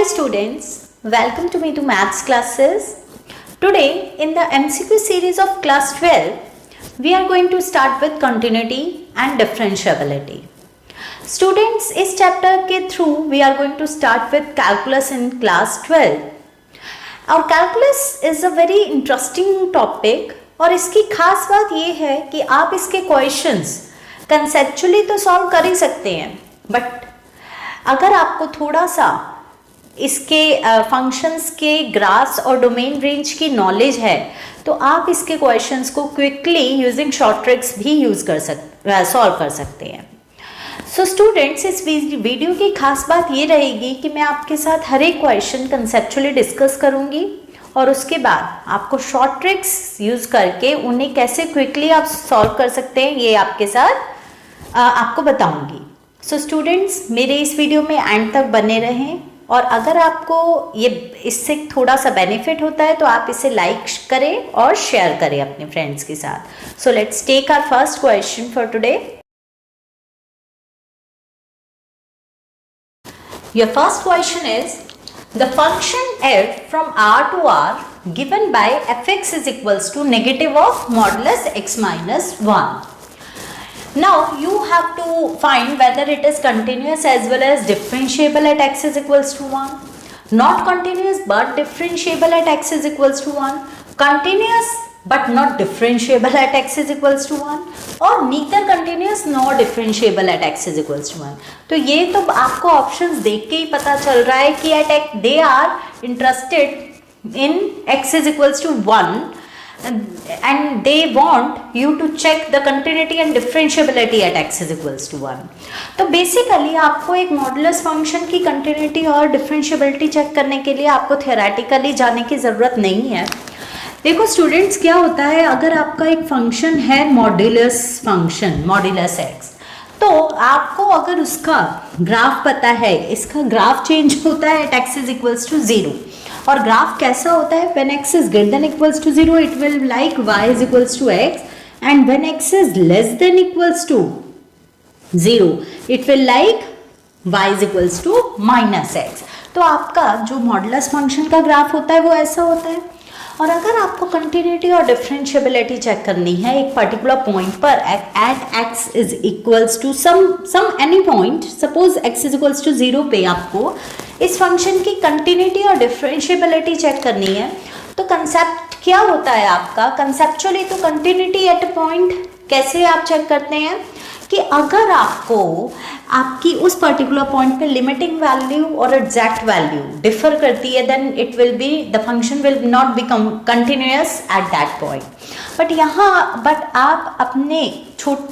students, welcome to me to maths classes. Today in the MCQ series of class 12, we are going to start with continuity and differentiability. Students, इस chapter के through we are going to start with calculus in class 12. Our calculus is a very interesting topic और इसकी खास बात ये है कि आप इसके क्वेश्चंस कंसेप्चुअली तो सॉल्व कर ही सकते हैं, बट अगर आपको थोड़ा सा इसके फंक्शंस के ग्राफ्स और डोमेन रेंज की नॉलेज है तो आप इसके क्वेश्चंस को क्विकली यूजिंग शॉर्ट ट्रिक्स भी सॉल्व कर सकते हैं. सो स्टूडेंट्स, इस वीडियो की खास बात ये रहेगी कि मैं आपके साथ हर एक क्वेश्चन कंसेप्चुअली डिस्कस करूंगी और उसके बाद आपको शॉर्ट ट्रिक्स यूज करके उन्हें कैसे क्विकली आप सॉल्व कर सकते हैं ये आपके साथ आपको बताऊंगी. सो स्टूडेंट्स, मेरे इस वीडियो में एंड तक बने रहें और अगर आपको ये इससे थोड़ा सा बेनिफिट होता है तो आप इसे लाइक करें और शेयर करें अपने फ्रेंड्स के साथ. So let's take our first question for today. Your first question is the function f from r to r given by fx is equals to negative of modulus x minus 1. Now you have to find whether it is continuous as well as differentiable at x is equals to 1. Not continuous but differentiable at x is equals to 1. Continuous but not differentiable at x is equals to 1. और neither continuous nor differentiable at x is equals to 1. तो ये तो आपको options देख के ही पता चल रहा है कि at they are interested in x is equals to 1 and they want you to check the continuity and differentiability at x is equals to 1. तो बेसिकली आपको एक मॉडुलस फंक्शन की कंटिन्यूटी और डिफरेंशिएबिलिटी चेक करने के लिए आपको थियोरेटिकली जाने की ज़रूरत नहीं है. देखो स्टूडेंट्स, क्या होता है अगर आपका एक फंक्शन है मॉड्यूलस फंक्शन मॉड्यूलस एक्स, तो आपको अगर उसका ग्राफ पता है, इसका ग्राफ चेंज होता है at X is equals to 0 और ग्राफ कैसा होता है when X is greater than equals to 0 it will like Y is equals to X and when X is less than equals to 0 it will like Y is equals to minus X. तो आपका जो modulus function का graph होता है वो ऐसा होता है. और अगर आपको कंटिन्यूटी और डिफरेंशिएबिलिटी चेक करनी है एक पर्टिकुलर पॉइंट पर at X is equals to some any point, suppose X is equals to 0 पे आपको इस फंक्शन की कंटिन्यूटी और डिफरेंशिएबिलिटी चेक करनी है, तो कंसेप्ट क्या होता है आपका कंसेप्चुअली. तो कंटिन्यूटी एट अ पॉइंट कैसे आप चेक करते हैं कि अगर आपको आपकी उस पर्टिकुलर पॉइंट पे लिमिटिंग वैल्यू और एग्जैक्ट वैल्यू डिफर करती है then it will be the function will not be continuous at that point. But आप अपने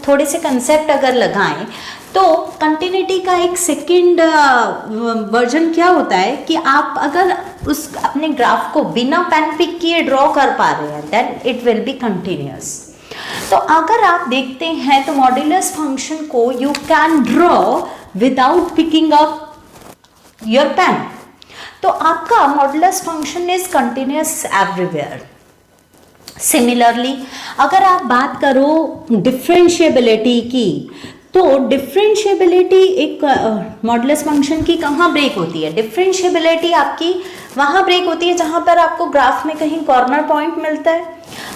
थोड़े से कंसेप्ट अगर लगाएं तो कंटिन्यूटी का एक सेकेंड वर्जन क्या होता है कि आप अगर उस अपने ग्राफ को बिना पेन पिक किए ड्रॉ कर पा रहे हैं then it will be continuous. तो अगर आप देखते हैं तो मॉड्यूलस फंक्शन को you can draw without picking up your pen. तो आपका modulus function is continuous everywhere. Similarly अगर आप बात करो डिफरेंशिएबिलिटी की, तो डिफरेंशिएबिलिटी एक मॉडुलस फंक्शन की कहाँ ब्रेक होती है. डिफरेंशिएबिलिटी आपकी वहाँ ब्रेक होती है जहाँ पर आपको ग्राफ में कहीं कॉर्नर पॉइंट मिलता है,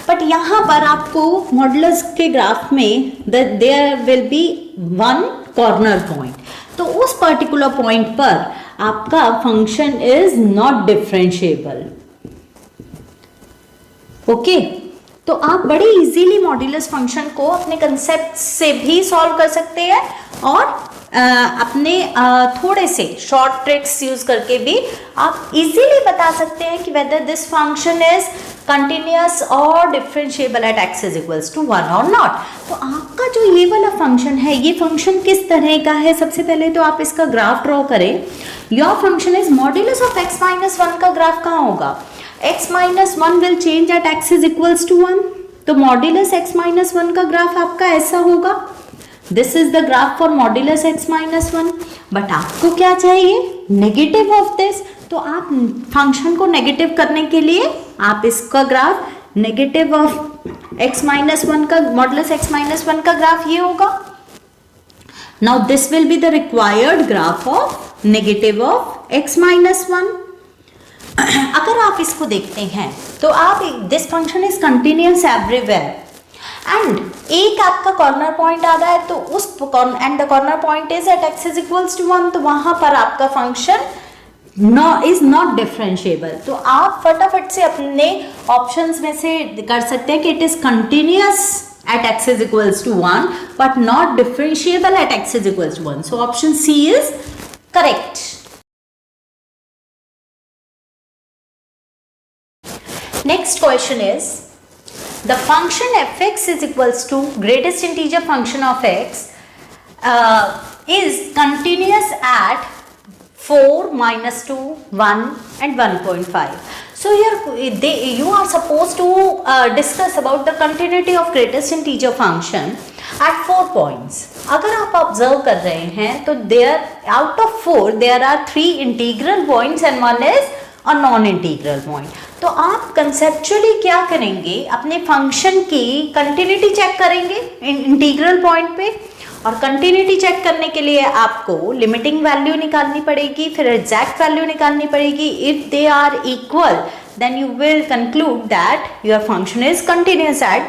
बट यहाँ पर आपको मॉडुलस के ग्राफ में there will be one corner point. तो उस पर्टिकुलर पॉइंट पर आपका function is not differentiable. Okay, तो आप बड़े इजीली मॉड्यूलस फंक्शन को अपने कंसेप्ट से भी सॉल्व कर सकते हैं और अपने थोड़े से शॉर्ट ट्रिक्स यूज करके भी आप इजीली बता सकते हैं कि whether this function is continuous और differentiable at X is equals to 1 और नॉट. तो आपका जो ये वाला फंक्शन है ये फंक्शन किस तरह का है, सबसे पहले तो आप इसका ग्राफ ड्रॉ करें. Your function is modulus of x minus 1 का ग्राफ कहाँ होगा. x minus 1 will change at x is equals to 1. तो मॉड्यूलस x minus 1 का ग्राफ आपका ऐसा होगा. This is the graph for modulus x minus 1. But आपको क्या चाहिए, नेगेटिव ऑफ दिस. तो आप फंक्शन को नेगेटिव करने के लिए आप इसका graph negative of x minus 1 का मॉड्यूलस x minus 1 का ग्राफ ये होगा. Now this will be the required graph of negative of x minus 1। अगर आप इसको देखते हैं तो आप this function is continuous everywhere and एक आपका कॉर्नर पॉइंट आ रहा है तो उस and the corner point is at x is equals to 1, तो वहां पर आपका फंक्शन इज नॉट डिफरेंशिएबल। तो आप फटाफट से अपने ऑप्शंस में से कर सकते हैं कि it is continuous at x is equals to 1 but not differentiable at x is equals to 1. So option C is correct. Next question is the function fx is equals to greatest integer function of x is continuous at 4, minus 2, 1 and 1.5. So here you are supposed to discuss about the continuity of greatest integer function at 4 points. अगर आप observe कर रहे हैं तो there out of 4 there are 3 integral points and 1 is a non-integral point. तो आप conceptually क्या करेंगे, अपने function की continuity check करेंगे इंटीग्रल पॉइंट पे, और कंटिन्यूटी चेक करने के लिए आपको लिमिटिंग वैल्यू निकालनी पड़ेगी, फिर एग्जैक्ट वैल्यू निकालनी पड़ेगी। If they are equal then you will conclude that your function is continuous at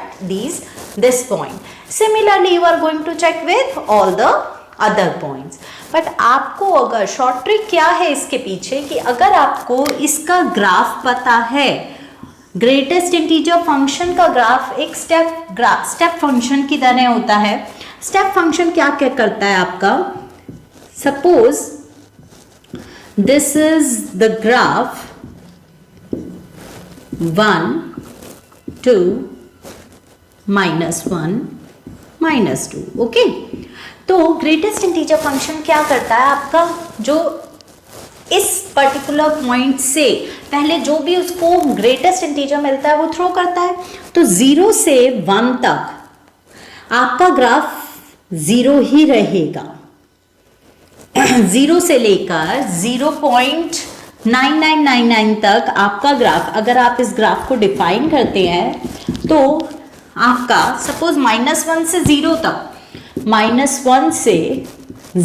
this point. Similarly you are going to check with all the other points. But आपको अगर short trick क्या है इसके पीछे कि अगर आपको इसका ग्राफ पता है, ग्रेटेस्ट इंटीजर फंक्शन का ग्राफ एक स्टेप फंक्शन की तरह होता है। स्टेप फंक्शन क्या क्या करता है आपका, suppose this is the graph 1 2 -1 -2, okay. तो ग्रेटेस्ट इंटीजर फंक्शन क्या करता है आपका, जो इस पर्टिकुलर पॉइंट से पहले जो भी उसको ग्रेटेस्ट इंटीजर मिलता है वो थ्रो करता है। तो 0 से 1 तक आपका ग्राफ 0 ही रहेगा। 0 से लेकर 0.9999 तक आपका ग्राफ, अगर आप इस ग्राफ को डिफाइन करते हैं तो आपका सपोज -1 से 0 तक, -1 से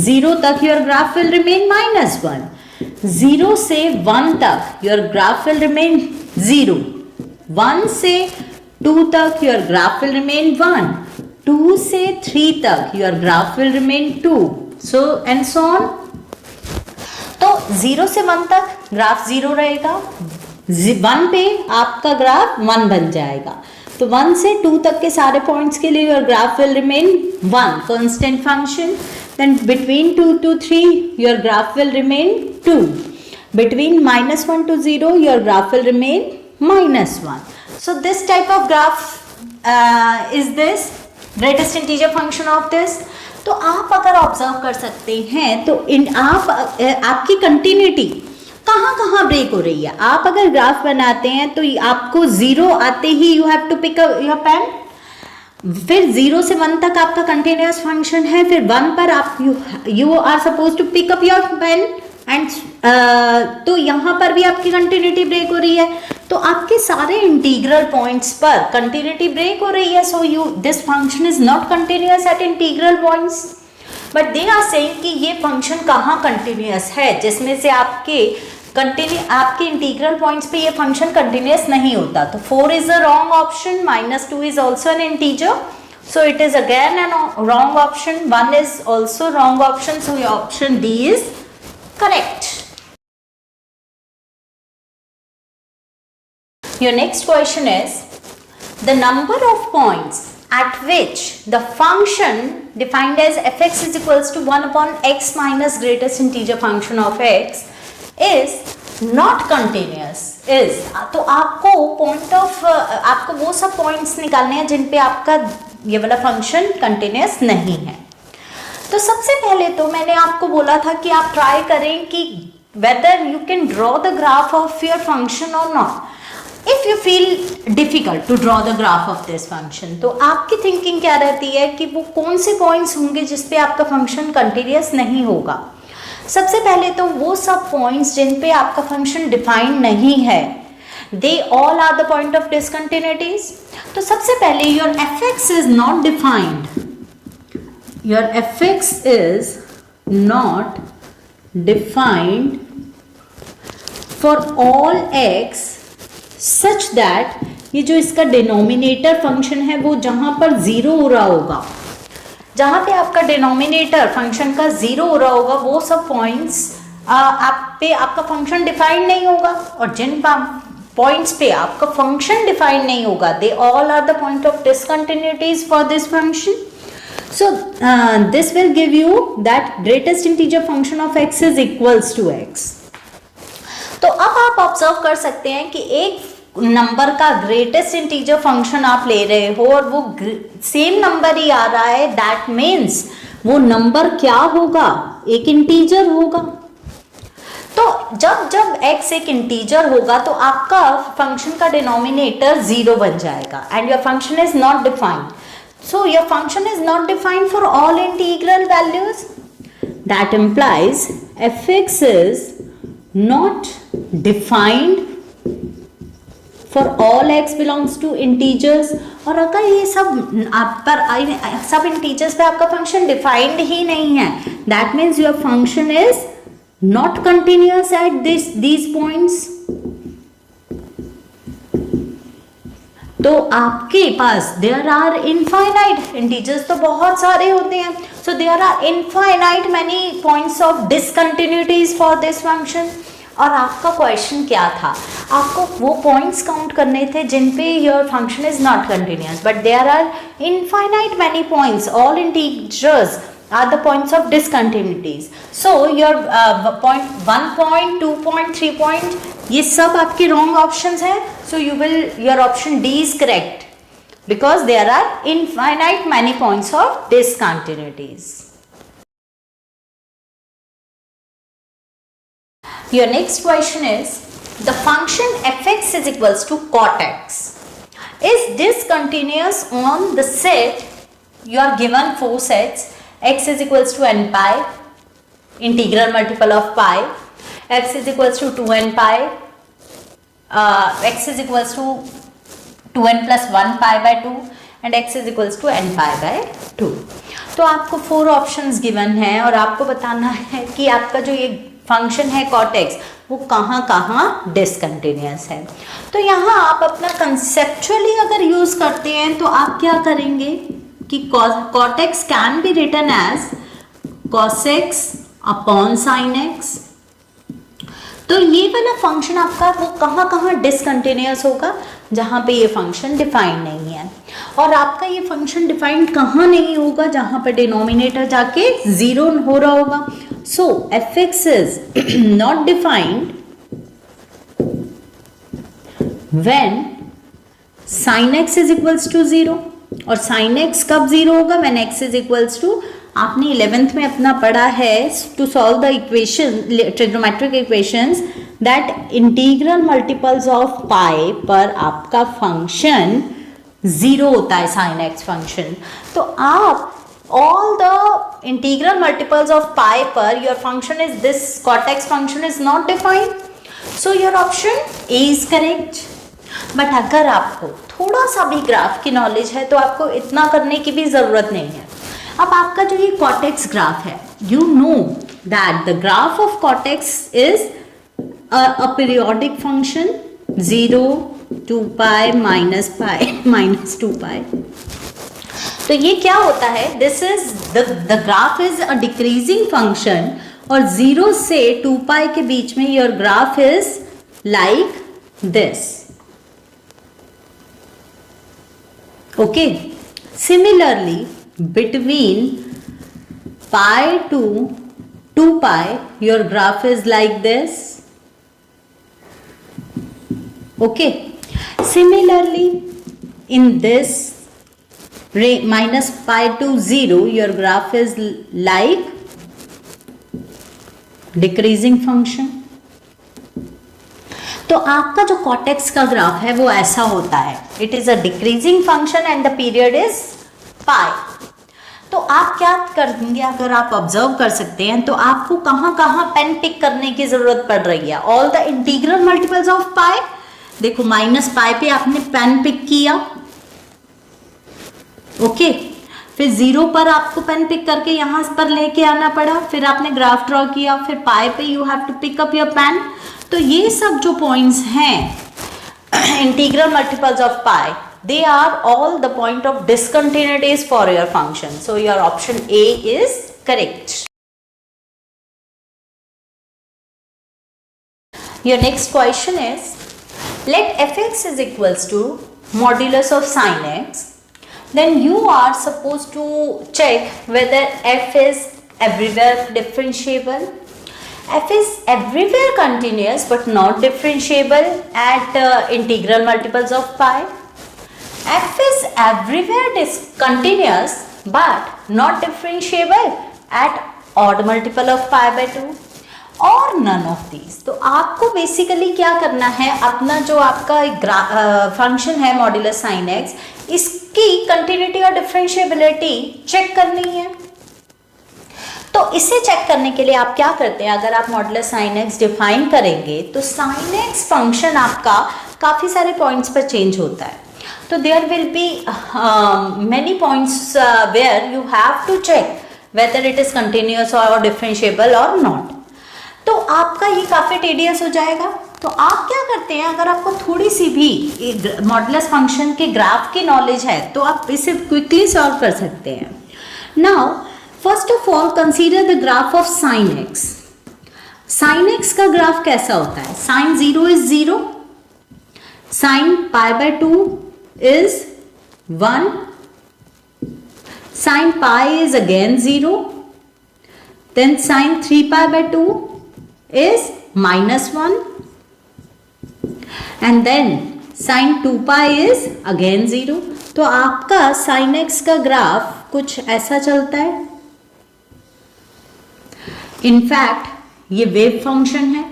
0 तक योर ग्राफ विल रिमेन -1, 0 से 1 तक योर ग्राफ विल रिमेन 0, 1 से 2 तक योर ग्राफ विल रिमेन 1, 2 से 3 तक your graph will remain 2, so and so on. तो 0 से 1 तक ग्राफ 0 रहेगा, 1 पे आपका ग्राफ 1 बन जाएगा। तो 1 से 2 तक के सारे पॉइंट्स के लिए your graph will remain 1 constant function. Then between 2 to 3 your graph will remain 2. Between -1 to 0 your graph will remain -1. So this type of graph is this greatest integer function of this. तो आप अगर observe कर सकते हैं तो आपकी continuity कहाँ कहाँ ब्रेक हो रही है। आप अगर ग्राफ बनाते हैं तो आपको 0 आते ही you have to pick up your pen, फिर 0 से 1 तक आपका कंटिन्यूअस फंक्शन है, फिर 1 पर आप you are suppose to pick up your pen and तो यहाँ पर भी आपकी कंटिन्यूटी ब्रेक हो रही है। तो आपके सारे इंटीग्रल पॉइंट्स पर कंटिन्यूटी ब्रेक हो रही है। So this function is not continuous at integral points, but they are saying कि ये फंक्शन कहाँ कंटिन्यूअस है, जिसमें से आपके इंटीग्रल पॉइंट्स पे ये फंक्शन कंटिन्यूअस नहीं होता। तो 4 is a wrong option, -2 is also an integer, so it is again an wrong option, 1 is also wrong option, so your option D is correct. Your next question is the number of points at which the function defined as fx is equals to 1 upon x minus greatest integer function of x is not continuous is। तो आपको वो सब points निकालने हैं जिन पे आपका ये वाला फंक्शन कंटिन्यूअस नहीं है। तो सबसे पहले तो मैंने आपको बोला था कि आप ट्राई करें कि whether you can draw the graph of your function or not. If you feel difficult to draw the graph of this function, तो आपकी थिंकिंग क्या रहती है कि वो कौन से पॉइंट्स होंगे जिसपे आपका फंक्शन कंटिन्यूअस नहीं होगा। सबसे पहले तो वो सब पॉइंट्स जिन पे आपका फंक्शन डिफाइंड नहीं है, they all are the point of discontinuities। तो सबसे पहले your fx is not defined, your fx is not defined for all x such that ये जो इसका डिनोमिनेटर फंक्शन है वो जहां पर जीरो हो रहा होगा, जहां पे आपका डिनोमिनेटर फंक्शन का जीरो हो रहा होगा, वो सब पॉइंट्स आप पे आपका फंक्शन डिफाइंड नहीं होगा, और जिन पॉइंट्स पे आपका फंक्शन डिफाइंड नहीं होगा, they all are the point of discontinuities for this function. So this will give you that greatest integer function of x is equals to x. तो अब आप ऑब्जर्व कर सकते हैं कि एक नंबर का ग्रेटेस्ट इंटीजर फंक्शन आप ले रहे हो और वो सेम नंबर ही आ रहा है, दैट मीन्स वो नंबर क्या होगा, एक इंटीजर होगा. तो जब जब x एक इंटीजर होगा तो आपका फंक्शन का डिनोमिनेटर जीरो बन जाएगा and your function is not defined. So your function is not defined for all integral values. That implies fx is not defined for all x belongs to integers. और अगर ये सब आप पर सब integers पे आपका function defined ही नहीं है, that means your function is not continuous at these points. तो आपके पास देयर आर इनफाइनाइट इंटीजर्स, तो बहुत सारे होते हैं, so there are infinite many points of discontinuities for this function. और आपका क्वेश्चन क्या था, आपको वो पॉइंट्स काउंट करने थे जिन पे your function is not continuous, but there are infinite many points, all integers are the points of discontinuities. So your point 1 point 2 point 3 point ये सब आपके wrong options है. So your option D is correct because there are infinite many points of discontinuities. Your next question is the function fx is equals to cot x is discontinuous on the set you are given 4 sets. X is equals to n pi, integral multiple of pi, x is equals to 2n pi, x is equals to 2n plus 1 pi by 2 and x is equals to n pi by 2. तो आपको 4 options given है और आपको बताना है कि आपका जो ये फंक्शन है cot x वो कहाँ कहाँ डिसकंटिन्यूअस है. तो यहाँ आप अपना कंसेप्चुअली अगर यूज करते हैं तो आप क्या करेंगे कि cot x can be written as cos x upon sin x. तो ये वाला फंक्शन आपका वो कहाँ कहाँ डिसकंटिन्यूअस होगा, जहाँ पे ये फंक्शन डिफाइंड नहीं है. और आपका ये फंक्शन डिफाइंड कहाँ नहीं होगा, जहाँ पे डिनोमिनेटर जाके जीरो हो रहा होगा. सो fx is not defined when sin x is equals to 0. और sin x कब जीरो होगा, when x is equals to, आपने 11th में अपना पढ़ा है to solve the equation trigonometric equations that integral multiples of pi पर आपका फंक्शन जीरो होता है sin x फंक्शन. तो आप all the integral multiples of pi पर your function is this cot x function is not defined, so your option A is correct. But अगर आपको थोड़ा सा भी ग्राफ की नॉलेज है तो आपको इतना करने की भी ज़रूरत नहीं है. अब आपका जो ये cot x ग्राफ है, you know that the graph of cot x is a periodic function 0 2 pi minus 2 पाई. तो ये क्या होता है, this is the graph is a decreasing function और 0 से 2 पाई के बीच में your graph is like this. Okay, similarly between pi to 2 pi your graph is like this. Okay, similarly in this minus pi to 0 your graph is like decreasing function. तो आपका जो cot x का graph है वो ऐसा होता है, it is a decreasing function and the period is pi. तो आप क्या करेंगे, अगर आप ऑब्जर्व कर सकते हैं तो आपको कहाँ कहाँ पेन पिक करने की जरूरत पड़ रही है. All the integral multiples of pi, देखो माइनस पाई पे आपने पेन पिक किया. ओके, फिर 0 पर आपको पेन पिक करके यहाँ पर लेके आना पड़ा, फिर आपने ग्राफ ड्रॉ किया, फिर पाई पे you have to pick up your pen. तो ये सब जो पॉइंट्स हैं integral multiples of pi, they are all the point of discontinuities for your function. So your option A is correct. Your next question is, let fx is equals to modulus of sin x. Then you are supposed to check whether f is everywhere differentiable. F is everywhere continuous but not differentiable at integral multiples of pi. F is everywhere continuous but not differentiable at odd multiple of pi by 2 और none of these. तो आपको basically क्या करना है, अपना जो आपका function है मॉड्यूलस साइन एक्स, इसकी कंटिन्यूटी और डिफरेंशिएबिलिटी चेक करनी है। तो इसे चेक करने के लिए आप क्या करते हैं, अगर आप मॉड्यूलस साइन एक्स डिफाइन करेंगे तो साइन एक्स फंक्शन आपका काफ़ी सारे पॉइंट्स पर चेंज होता है। तो there will be many points where you have to check whether it is continuous और डिफरेंशिएबल और नॉट। तो आपका ये काफ़ी टेडियस हो जाएगा। तो आप क्या करते हैं, अगर आपको थोड़ी सी भी मॉड्यूलस फंक्शन के ग्राफ की नॉलेज है तो आप इसे क्विकली सॉल्व कर सकते हैं। Now first of all consider the graph of sine X. Sine X का ग्राफ कैसा होता है, sine 0 is 0, sine pi by 2 is 1, sin pi is again 0, then sin 3 pi by 2 is -1, and then sin 2 pi is again 0। तो आपका sin x का graph कुछ ऐसा चलता है। इनफैक्ट ये वेव फंक्शन है।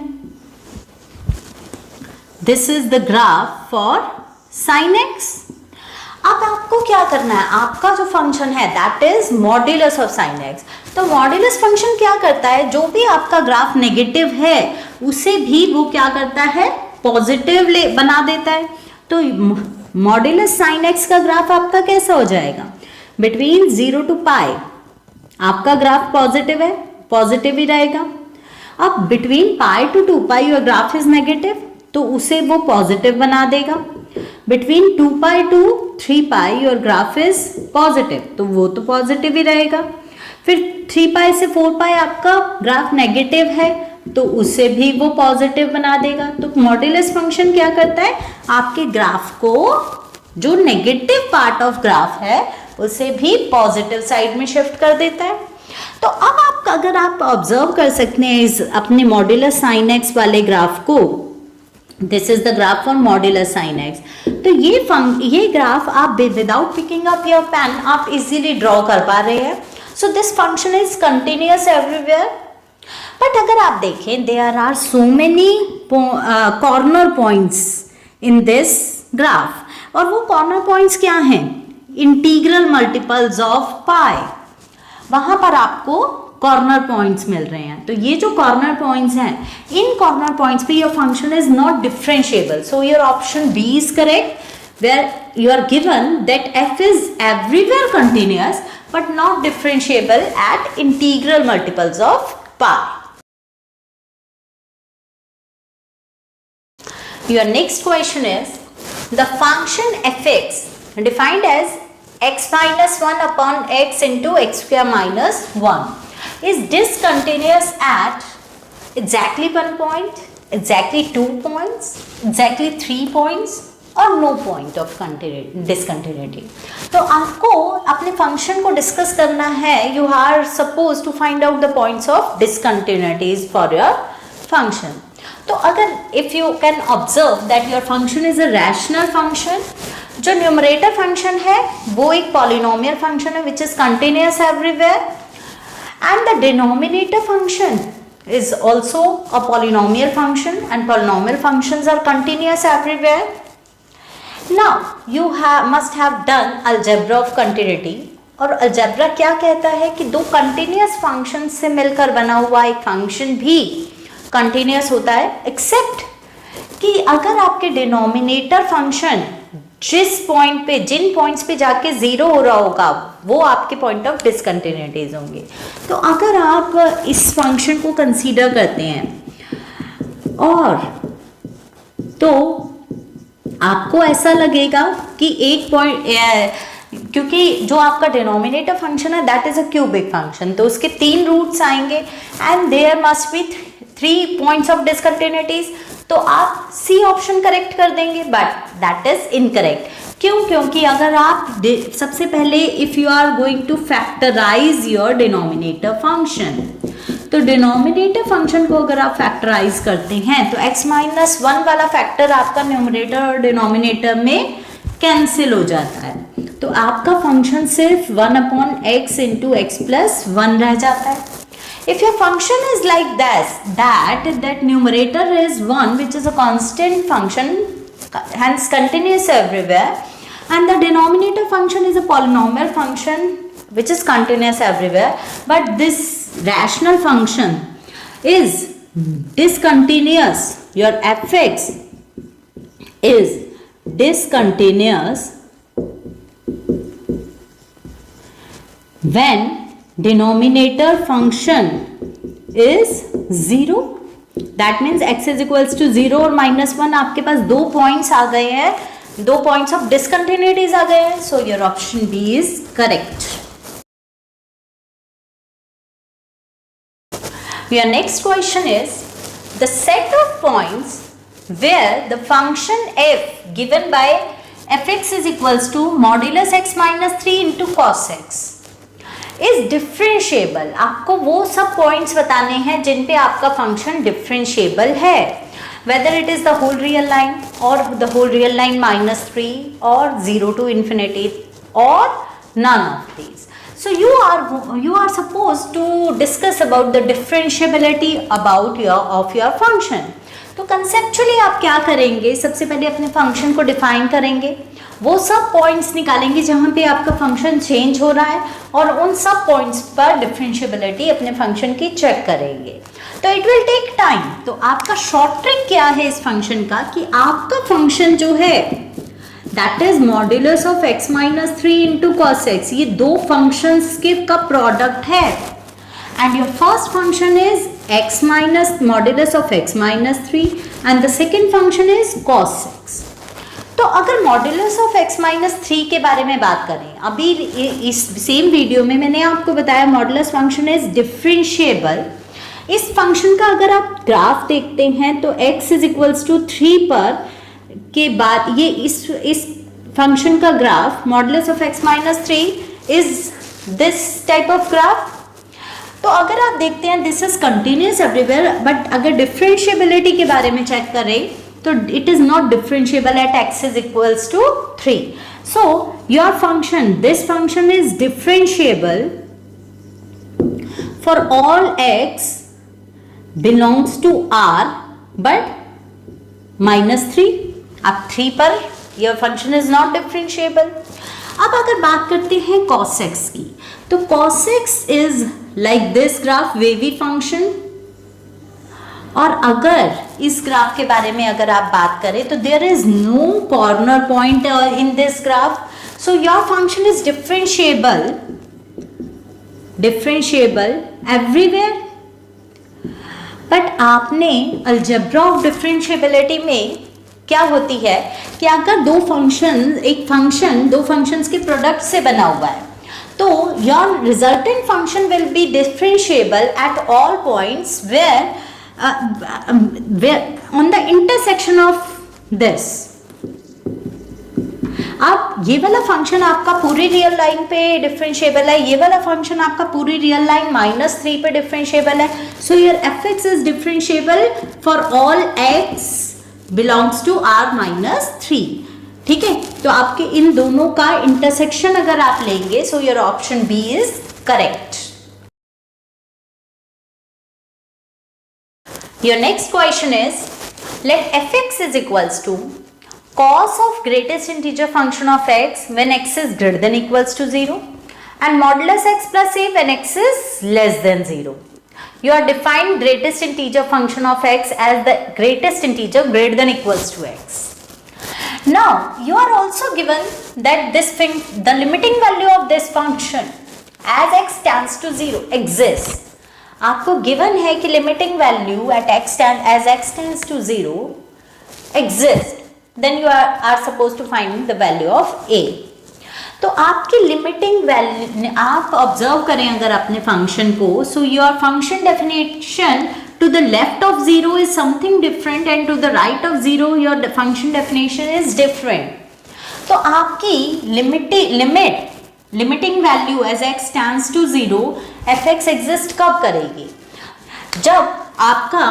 This is the graph for sine x. अब आपको क्या करना है, आपका जो फंक्शन है that is modulus of sine X. तो मॉड्यूलस फंक्शन क्या करता है, जो भी आपका ग्राफ नेगेटिव है उसे भी वो क्या करता है, पॉजिटिव बना देता है। तो मॉड्यूलस साइन एक्स का ग्राफ आपका कैसा हो जाएगा, बिटवीन 0 to पाई आपका ग्राफ पॉजिटिव है, पॉजिटिव ही रहेगा। अब between pi to 2 pi your graph is negative, तो उसे वो पॉजिटिव बना देगा। Between 2 pi to 3 pi your graph is positive, तो वो तो पॉजिटिव ही रहेगा। फिर 3 पाई से 4 पाई आपका ग्राफ नेगेटिव है, तो उसे भी वो पॉजिटिव बना देगा। तो मॉड्यूलस फंक्शन क्या करता है, आपके ग्राफ को जो नेगेटिव पार्ट ऑफ ग्राफ है उसे भी पॉजिटिव साइड में शिफ्ट कर देता है। तो अब आप अगर आप ऑब्जर्व कर सकते हैं इस अपने मॉड्यूलस साइन एक्स वाले ग्राफ को, this is the graph for modulus sine X. तो ये ग्राफ आप without picking up your pen आप इजीली ड्रॉ कर पा रहे हैं। So this function is continuous everywhere. But अगर आप देखें, there are so many corner points in this graph, और वो कॉर्नर पॉइंट्स क्या हैं, इंटीग्रल मल्टीपल्स ऑफ पाई। वहां पर आपको कॉर्नर पॉइंट्स मिल रहे हैं। तो ये जो कॉर्नर पॉइंट्स हैं, इन कॉर्नर पॉइंट्स पे your function is not differentiable. So your option B is correct, where you are given that F is everywhere continuous but not differentiable at integral multiples of pi. Your next question is, the function fx defined as x minus 1 upon x into x square minus 1 is discontinuous at exactly 1 point, exactly 2 points, exactly 3 points और no point of discontinuity। तो आपको अपने function को discuss करना है, you are supposed to find out the points of discontinuities for your function। तो अगर if you can observe that your function is a rational function, जो न्यूमरेटर फंक्शन है वो एक पॉलिनोमियल फंक्शन है which is continuous everywhere, and the denominator function is also a polynomial function and polynomial functions are continuous everywhere. Now you must have done algebra of continuity, और algebra क्या कहता है कि दो continuous functions से मिलकर बना हुआ एक function भी continuous होता है, except कि अगर आपके डिनोमिनेटर फंक्शन जिस पॉइंट पे, जिन पॉइंट्स पे जाके जीरो हो रहा होगा वो आपके पॉइंट ऑफ डिसकंटिन्यूटीज होंगे। तो अगर आप इस फंक्शन को कंसीडर करते हैं और तो आपको ऐसा लगेगा कि एक पॉइंट, क्योंकि जो आपका डिनोमिनेटर फंक्शन है that is a cubic function, तो उसके 3 रूट्स आएंगे and there must be 3 points of discontinuities. तो आप सी ऑप्शन करेक्ट कर देंगे, बट दैट इज इनकरेक्ट। क्यों? क्योंकि अगर आप सबसे पहले if you are going to factorize your denominator function, तो डिनोमिनेटर फंक्शन को अगर आप फैक्टराइज करते हैं तो x-1 वाला फैक्टर आपका न्यूमरेटर और डिनोमिनेटर में कैंसिल हो जाता है, तो आपका फंक्शन सिर्फ 1/x into x+1 रह जाता है। If your function is like this, that numerator is 1, which is a constant function, hence continuous everywhere, and the denominator function is a polynomial function which is continuous everywhere, but this rational function is discontinuous. Your fx is discontinuous when denominator function is 0. That means x is equals to 0 और -1, आपके पास 2 points आ गए हैं, 2 points of discontinuities आ गए हैं, so your option B is correct. Your next question is the set of points where the function f given by fx is equals to modulus x minus 3 into cos x is differentiable। आपको वो सब points बताने हैं जिन पे आपका function differentiable है, whether it is the whole real line or the whole real line -3 or 0 to infinity or none of these. So you are supposed to discuss about the differentiability about your function. तो conceptually आप क्या करेंगे, सबसे पहले अपने function को define करेंगे, वो सब पॉइंट्स निकालेंगे जहाँ पे आपका फंक्शन चेंज हो रहा है और उन सब पॉइंट्स पर डिफरेंशिएबिलिटी अपने फंक्शन की चेक करेंगे। तो इट विल टेक टाइम। तो आपका शॉर्ट ट्रिक क्या है इस फंक्शन का कि आपका फंक्शन जो है that is modulus of x minus 3 into cos x, ये 2 फंक्शंस के का प्रोडक्ट है and your first function is x minus modulus of x minus 3 and the second function is cos x. तो अगर मॉड्यूलस ऑफ x माइनस 3 के बारे में बात करें, अभी इस सेम वीडियो में मैंने आपको बताया मॉड्यूलस फंक्शन इज डिफरेंशिएबल। इस फंक्शन का अगर आप ग्राफ देखते हैं तो x इज इक्वल्स टू 3 पर के बाद ये इस फंक्शन का graph modulus of x minus 3 is this type of graph. तो अगर आप देखते हैं this is continuous everywhere, but अगर डिफरेंशिएबिलिटी के बारे में चेक करें तो it is not differentiable at x is equals to 3. So your function, this function is differentiable for all x belongs to R but -3. अब 3 पर your function is not differentiable. अब अगर बात करते हैं cos x की, तो cos x is like this graph, wavy function. और अगर इस ग्राफ के बारे में अगर आप बात करें तो there is no corner point in this graph, so your function is differentiable everywhere. But आपने अलजेब्रा ऑफ डिफरेंशिएबिलिटी में क्या होती है कि अगर दो फंक्शंस के प्रोडक्ट से बना हुआ है तो your resultant function will be differentiable at all points where on the intersection of this। अब ये वाला फंक्शन आपका पूरी रियल लाइन पे डिफरेंशिएबल है, ये वाला फंक्शन आपका पूरी रियल लाइन -3 पे डिफरेंशिएबल है, so your fx is differentiable for all x belongs to r -3। ठीक है, तो आपके इन दोनों का इंटरसेक्शन अगर आप लेंगे so your option B is correct. Your next question is, let fx is equals to cos of greatest integer function of x when x is greater than equals to 0 and modulus x plus a when x is less than 0. You are defined greatest integer function of x as the greatest integer greater than equals to x. Now you are also given that the limiting value of this function as x tends to 0 exists. आपको given है कि limiting value at as x tends to 0 exists. Then you are supposed to find the value of a. तो आपकी limiting value आप observe करें अगर अपने function को, सो your function definition to the left of 0 is something different and to the right of 0 your function definition is different. तो आपकी limiting value as x tends to 0 fx exist कब करेगी? जब आपका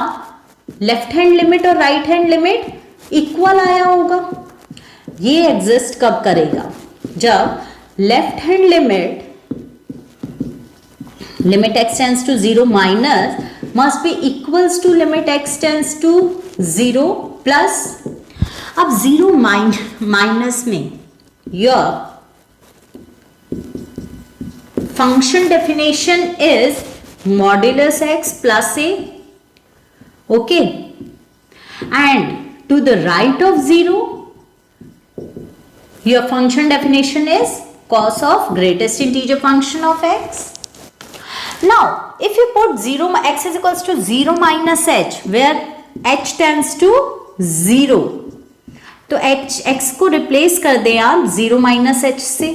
लेफ्ट हैंड लिमिट और right hand limit equal आया होगा. ये एग्जिस्ट कब करेगा? जब left hand limit x tends to 0 minus must be equals to limit x tends to 0 plus. अब 0 माइनस में your function definition is modulus x plus a. Okay, and to the right of 0 your function definition is cos of greatest integer function of x. Now if you put 0 x is equals to 0 minus h where h tends to 0, तो x को replace कर दें आप 0 minus h से,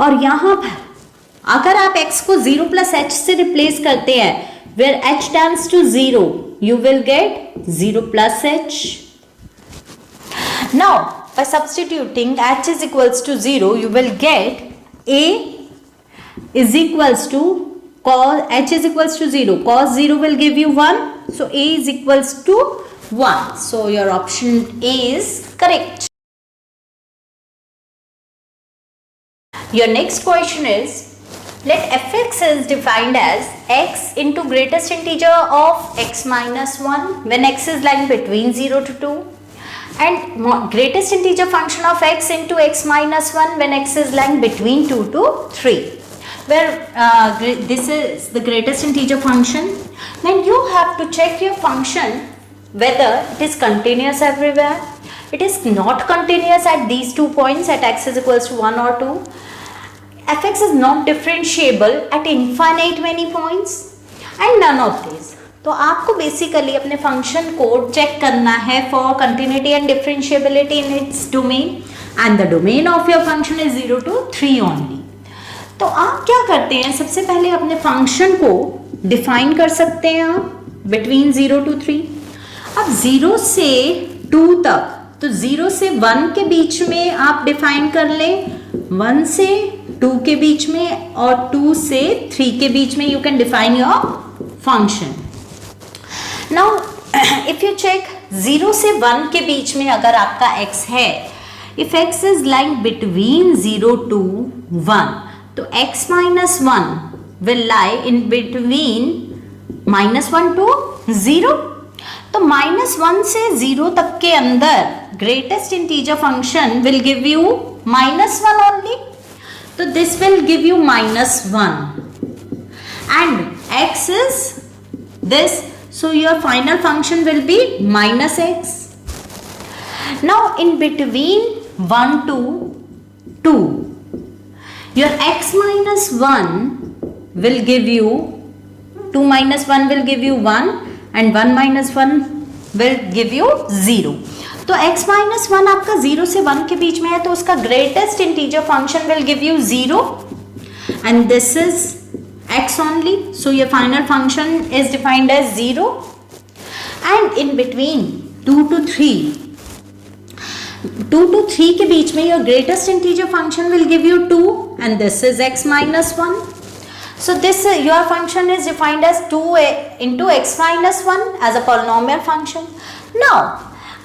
और यहां पर अगर आप x को 0 प्लस h से रिप्लेस करते हैं where h tends to 0 you will get 0 plus h. Now by substituting h is equals to 0 you will get a is equals to cos h is equals to 0, cos 0 will give you 1, so a is equals to 1. So your option A is correct. Your next question is, let fx is defined as x into greatest integer of x minus 1 when x is lying between 0 to 2 and greatest integer function of x into x minus 1 when x is lying between 2 to 3. Where this is the greatest integer function, then you have to check your function whether it is continuous everywhere. It is not continuous at these 2 points at x is equals to 1 or 2. fx is not differentiable at infinite many points and none of these. तो आपको basically अपने function को check करना है for continuity and differentiability in its domain and the domain of your function is 0 to 3 only. तो आप क्या करते हैं, सबसे पहले अपने फंक्शन को डिफाइन कर सकते हैं आप बिटवीन 0 to 3. अब 0 से 2 तक, तो 0 से 1 के बीच में आप डिफाइन कर लें, 1 से 2 के बीच में और 2 से 3 के बीच में you can define your function. Now if you check 0 से 1 के बीच में अगर आपका x है, if x is lying between 0 to 1, तो x minus 1 will lie in between minus 1 to 0. तो minus 1 से 0 तक के अंदर greatest integer function will give you minus 1 only. तो this will give you minus 1 and x is this, so your final function will be minus x. Now in between 1 to 2, your x minus 1 will give you 2 minus 1 will give you 1 and 1 minus 1 will give you 0. तो x minus 1 आपका 0 से 1 के बीच में है, तो उसका greatest integer function will give you 0 and this is x only, so your final function is defined as 0. And in between 2 to 3 के बीच में your greatest integer function will give you 2 and this is x minus 1. So this your function is defined as 2 into x minus 1 as a polynomial function. Now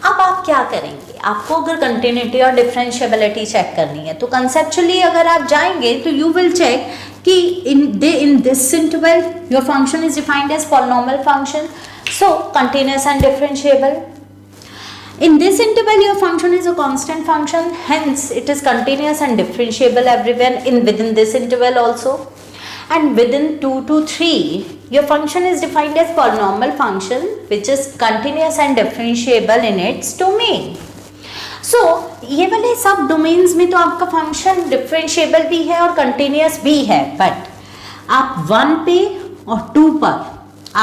अब आप क्या करेंगे, आपको अगर continuity और डिफरेंशिएबिलिटी चेक करनी है तो कंसेप्चुअली अगर आप जाएंगे तो यू विल चेक कि in this interval your function is defined as polynomial function, so continuous and differentiable. In this interval your function is a constant function, hence it is continuous and differentiable everywhere within this interval also. and within 2 to 3 your function is defined as polynomial function which is continuous and differentiable in its domain. So ये वाले सब domains में तो आपका function differentiable भी है और continuous भी है, बट आप 1 पे और 2 पर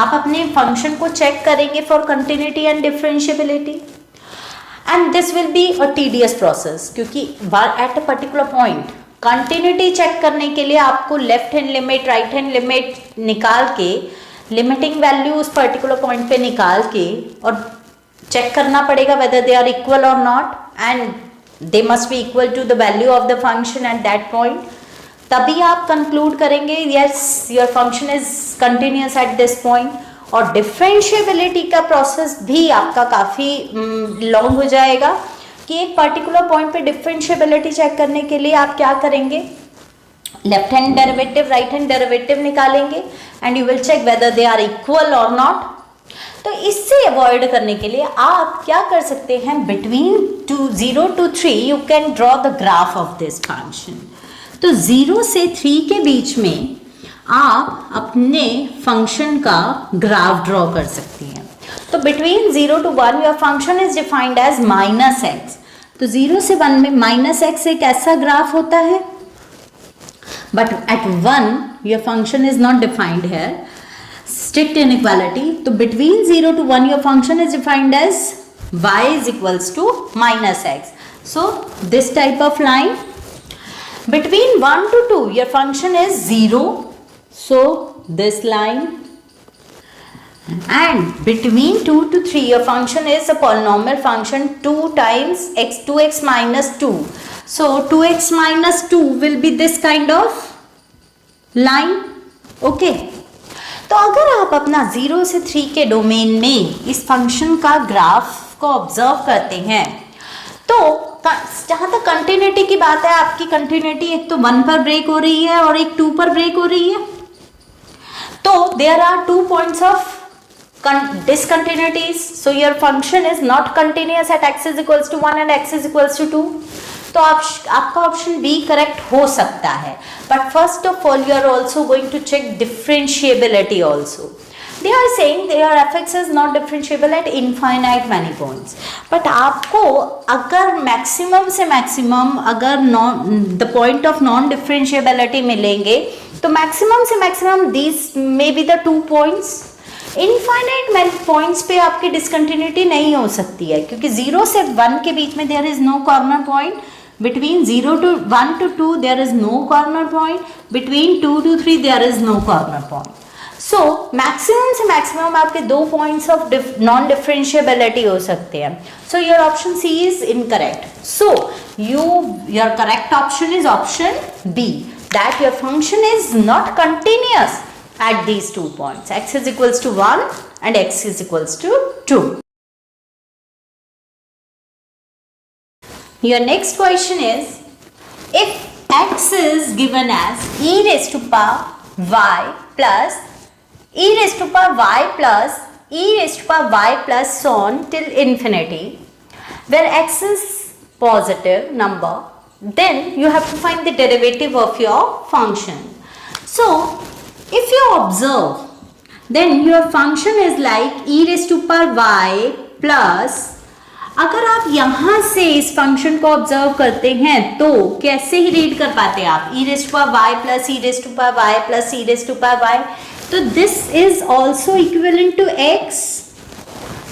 आप अपने फंक्शन को चेक करेंगे for continuity and differentiability, and this will be a tedious process, क्योंकि at a particular point continuity check करने के लिए आपको left hand limit right hand limit निकाल के लिमिटिंग वैल्यू उस पर्टिकुलर पॉइंट पे निकाल के और चेक करना पड़ेगा वेदर दे आर इक्वल और not, and they must be equal to the value of the function at that point. तभी आप कंक्लूड करेंगे yes your function is continuous at this point. और डिफरेंशिएबिलिटी का प्रोसेस भी आपका काफ़ी लॉन्ग हो जाएगा कि एक पर्टिकुलर पॉइंट पे डिफरेंशिएबिलिटी चेक करने के लिए आप क्या करेंगे, left hand derivative right hand derivative निकालेंगे and you will check whether they are equal और नॉट. तो इससे अवॉइड करने के लिए आप क्या कर सकते हैं, between 0 to 3 you can draw the graph of this function. तो 0 से 3 के बीच में आप अपने फंक्शन का ग्राफ ड्रॉ कर सकती हैं. तो between 0 to 1 your function is defined as -x. तो 0 से 1 में -x एक ऐसा ग्राफ होता है, but at 1 your function is not defined here, strict inequality. तो between 0 to 1 your function is defined as y is equals to -x. So this type of line. Between 1 to 2 your function is 0. So this line. And between 2 to 3 your function is a polynomial function 2 times x 2x minus 2. So 2x minus 2 will be this kind of line. Okay. तो अगर आप अपना 0 से 3 के domain में इस function का graph को ऑब्जर्व करते हैं, तो जहाँ तक कंटिन्यूटी की बात है, आपकी कंटिन्यूटी एक तो 1 पर ब्रेक हो रही है और एक 2 पर ब्रेक हो रही है. तो there are 2 points of discontinuities. So your function is not continuous at x is equals to 1 and x is equals to 2. तो आपका ऑप्शन बी करेक्ट हो सकता है, but first of all you are also going to check differentiability also. They are saying there F is not differentiable at infinite many points, but आपको अगर maximum से maximum अगर the point of non differentiability मिलेंगे, तो maximum से maximum these may be the 2 points. Infinite points पे आपकी discontinuity नहीं हो सकती है, क्योंकि 0 से 1 के बीच में there is no corner point. Between 1 to 2 there is no corner point. Between 2 to 3 there is no corner point. So maximum से maximum आपके 2 points of non differentiability हो सकते हैं. So your option C is incorrect. So your correct option is option B, that your function is not continuous at these 2 points. X is equals to 1 and x is equals to 2. Your next question is, if x is given as e raised to power y plus e raised to power y plus e raised to power y plus so on till infinity, where x is positive number, then you have to find the derivative of your function. So if you observe, then your function is like e raised to power y plus, अगर आप यहाँ से इस function को observe करते हैं तो कैसे ही रीड कर पाते हैं आप, e raised to power y plus e raised to power y plus e raised to power y. तो this is also equivalent to x.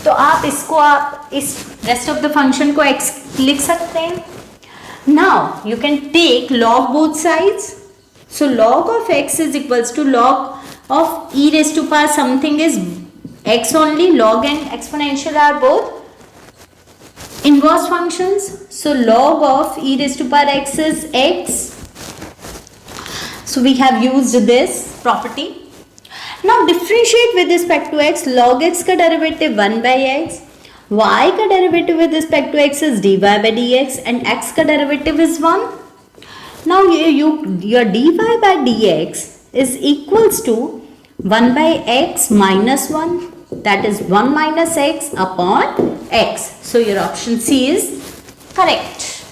तो आप इसको आप इस रेस्ट ऑफ द फंक्शन को x लिख सकते हैं. Now you can take log both sides. So log of x is equals to log of e raised to power something is x only. Log and exponential are both inverse functions. So log of e raised to power x is x. So we have used this property. Now differentiate with respect to x. Log x का derivative 1 by x, y का derivative with respect to x is dy by dx, and x का derivative is 1. Now your dy by dx is equals to 1 by x minus 1. That is 1 minus x upon x. So your option C is correct.